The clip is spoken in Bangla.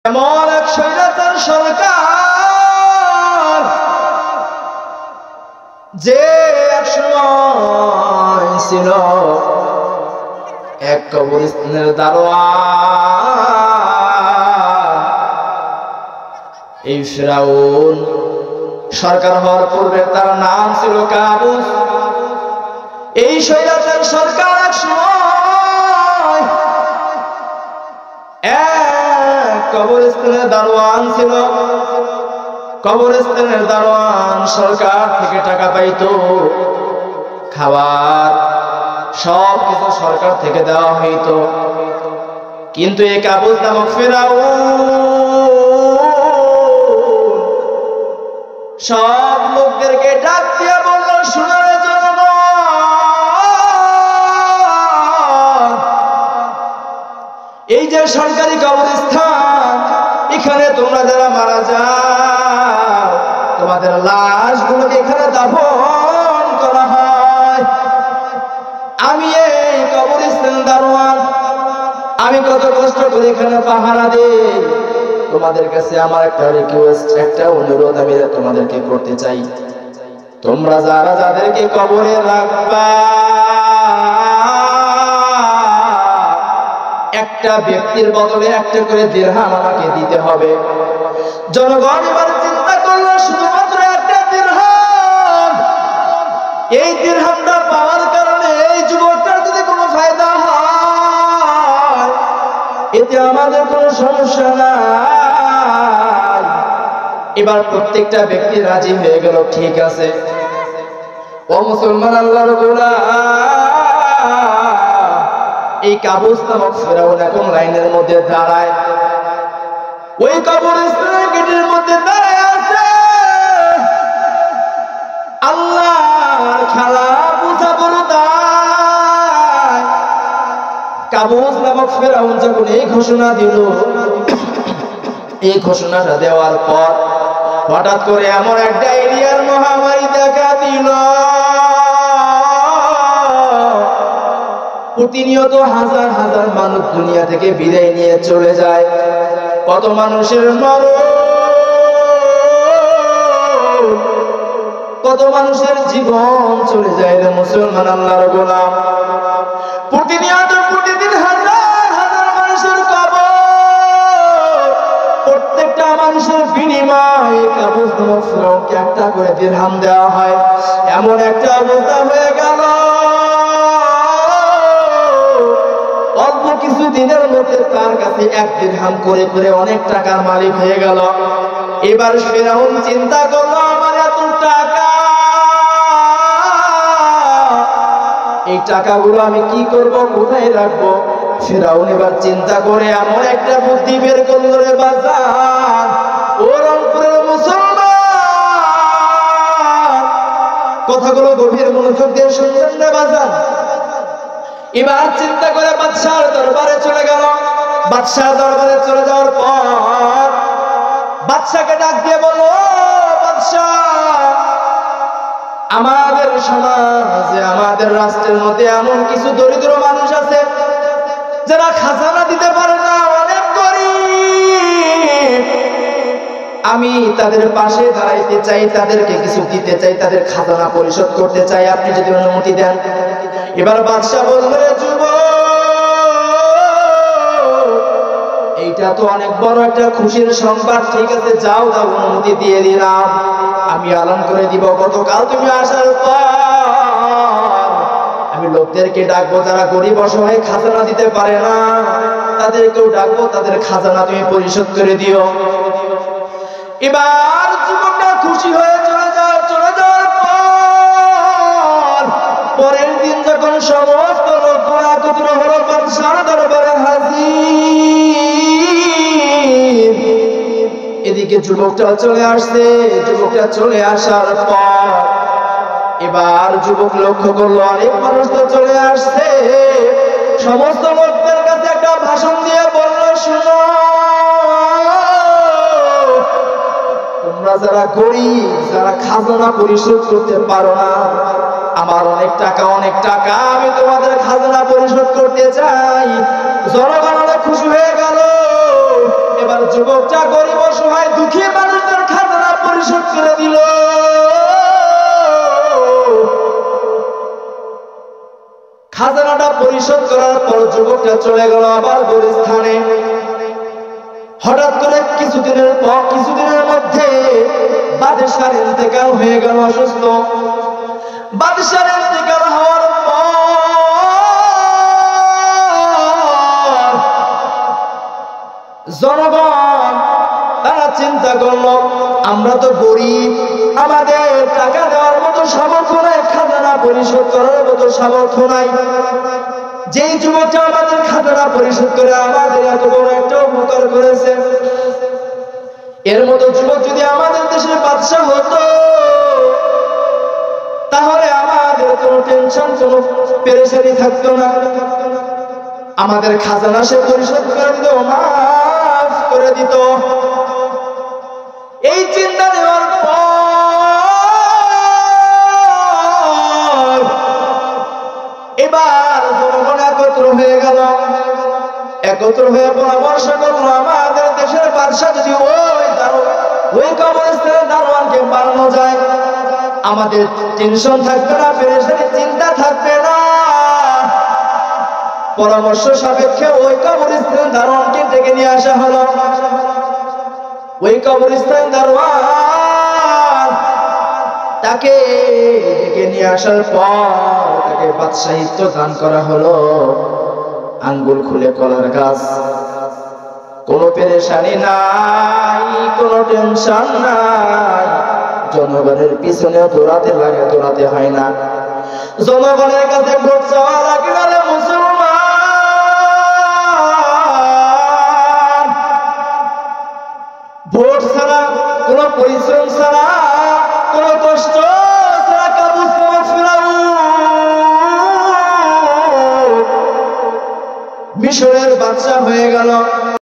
এমন এক স্বৈরাচার সরকার যে এক সময় ছিল এক কবরস্থানের দারোয়ান। এই ফিরাউন সরকার হওয়ার পূর্বে তার নাম ছিল কাবুস। এই স্বৈরাচার সরকার এক সময় কবরস্থানের দারোয়ান ছিল। কবরস্থানের দারোয়ান সরকার থেকে টাকা পাইতো, খাবার সব কিছু সরকার থেকে দেওয়া হইতো। কিন্তু এই কাবুস নামক ফিরাউন সব লোকদেরকে ডাক দিয়ে বলল, শোনার জন্য এই যে সরকারি কবরস্থান, এখানে তোমরা যারা মারা যাও তোমাদের লাশগুলোকে এখানে দাফন করা হয়। আমি এই কবরস্থান দারোয়ান, আমি কত কষ্ট করে এখানে পাহারা দেই। তোমাদের কাছে আমার একটা রিকোয়েস্ট, একটা অনুরোধ আমি তোমাদেরকে করতে চাই। তোমরা যারা যাদেরকে কবরে রাখবা, একটা ব্যক্তির বদলে একটা করে দিরহাম আমাকে দিতে হবে। জনগণ এবার চিন্তা করলো, শুধুমাত্র একটা দিরহাম। এই দিরহামটা পাওয়ার কারণে এই যুবকটার যদি কোনো ফায়দা হয়, এতে আমাদের কোনো সমস্যা নাই। এবার প্রত্যেকটা ব্যক্তি রাজি হয়ে গেল, ঠিক আছে। ও মুসলমান আল্লাহর গোলাম, এই কাবুস নামক ফিরাউন এখন লাইনের মধ্যে দাঁড়ায়, ওই কবরস্থানের গেটের মধ্যে দাঁড়ায় আছে। আল্লাহর খেলা বুঝা বলো তাই। কাবুস নামক ফিরাউন যখন এই ঘোষণা দিল, এই ঘোষণাটা দেওয়ার পর হঠাৎ করে এমন এক ডায়রিয়ার মহামারী দেখা দিল। প্রতিনিয়ত হাজার হাজার মানুষ দুনিয়া থেকে বিদায় নিয়ে চলে যায়। কত মানুষের মরণ, কত মানুষের জীবন চলে যায় রে মুসলমান আল্লাহর গোলাম। প্রতিনিয়ত প্রতিদিন হাজার হাজার মানুষের কবর, প্রত্যেকটা মানুষের বিনিময়ে কাবুস নামক ফিরাউনকে একটা করে দিরহাম দেওয়া হয়। এমন একটা অবস্থা হয়ে গেল, অল্প কিছু দিনের মধ্যে তার কাছে এক দিরহাম করে করে অনেক টাকার মালিক হয়ে গেল। এবার ফিরাউন চিন্তা করলো, আমার এত টাকা, এই টাকাগুলো আমি কি করব, কোথায় রাখবো? ফিরাউন এবার চিন্তা করে এমন একটা বুদ্ধি বের করলো রে বাজার, ও রংপুরের মুসলমান, কথাগুলো গভীর মনোযোগ দিয়ে শুনছেন রে বাজার। এবার চিন্তা করে বাদশার দরবারে চলে গেল। বাদশার দরবারে চলে যাওয়ার পর বাদশাকে ডাক দিয়ে বলল, বাদশাহ, আমাদের সমাজে, আমাদের রাষ্ট্রের মধ্যে এমন কিছু দরিদ্র মানুষ আছে যারা খাজানা দিতে পারে না, অনেক গরিব। আমি তাদের পাশে দাঁড়াইতে চাই, তাদেরকে কিছু দিতে চাই, তাদের খাজানা পরিশোধ করতে চাই, আপনি যদি অনুমতি দেন। এবার বাদশাহ বললে, যুবক, এইটা তো অনেক বড় একটা খুশির সংবাদ, ঠিক আছে, যাও যাও, অনুমতি দিয়ে দিলাম, আমি এলান করে দিব, গতকাল তুমি আসার পর আমি লোকদেরকে ডাকবো যারা গরিব অসহায় খাজানা দিতে পারে না, তাদেরকেও ডাকবো, তাদের খাজানা তুমি পরিশোধ করে দিও। এবার যুবকটা খুশি হয়ে চলে যাওয়ার পর পরের দিন যখন সমস্ত লোকরা একত্র হলো বাদশার দরবারে হাজির, এদিকে যুবকটা চলে আসছে। যুবকটা চলে আসার পর এবার যুবক লক্ষ্য করলো, অনেক মানুষ তো চলে আসছে। সমস্ত লোকদের কাছে একটা ভাষণ দিয়ে বলল, শুনো, তোমরা যারা গরিব, যারা খাজনা পরিশোধ করতে পারো না, আমার অনেক টাকা, আমি তোমাদের খাজনা পরিশোধ করতে চাই। জনগণ অনেক খুশি হয়ে গেল। এবার যুবকটা গরিব অসহায় দুঃখী মানুষদের খাজনা পরিশোধ করে দিল। খাজনাটা পরিশোধ করার পর যুবকটা চলে গেল আবার গুলিস্তানে। হঠাৎ করে কিছুদিনের মধ্যে বাদশার ইন্তেকাল হয়ে গেল, অসুস্থ। বাদশার ইন্তেকাল হওয়ার পর জনগণ তারা চিন্তা করলো, আমরা তো গরিব, আমাদের টাকা দেওয়ার মতো সামর্থ্য নাই, খাজনা পরিশোধ করার মতো সামর্থ্য নাই। যেই যুবকটা আমাদের খাজনা পরিশোধ করে আমাদের এত বড় একটা উপকার করেছে, এর মতো যুবক যদি আমাদের দেশের বাদশা হতো তাহলে আমাদের কোনো টেনশন, কোনো পেরেশানি থাকতো না। আমাদের খাজনা সে পরিশোধ করে দিত, মাফ করে দিত। এই চিন্তা নেওয়ার পর এবার জনগণ একত্র হয়ে গেল। একত্র হয়ে পরামর্শ করলো, আমাদের দেশের বাদশা যদি ওই কবরস্থানের দারোয়ানকে বানানো যায়, আমাদের টেনশন থাকবে না, পেরেশানি চিন্তা থাকবে না। পরামর্শ সাপেক্ষে ওই কবরস্থানের দারোয়ানকে ডেকে নিয়ে আসা হলো। ওই কবরস্থানের দারোয়ান তাকে ডেকে নিয়ে আসার পর তাকে বাদশাহিত্ব দান করা হলো। আঙ্গুল খুলে কলার গাছ, কোনো পেরেশানি নাই, কোনো টেনশন নাই। জনগণের পিছনে দৌড়াতে হয় না। জনগণের কাছে ভোট চাওয়া লাগে না রে মুসলমান। ভোট ছাড়া, কোনো পরিশ্রম ছাড়া, কোনো কষ্ট ছাড়া কাবুস মিশরের বাদশা হয়ে গেল।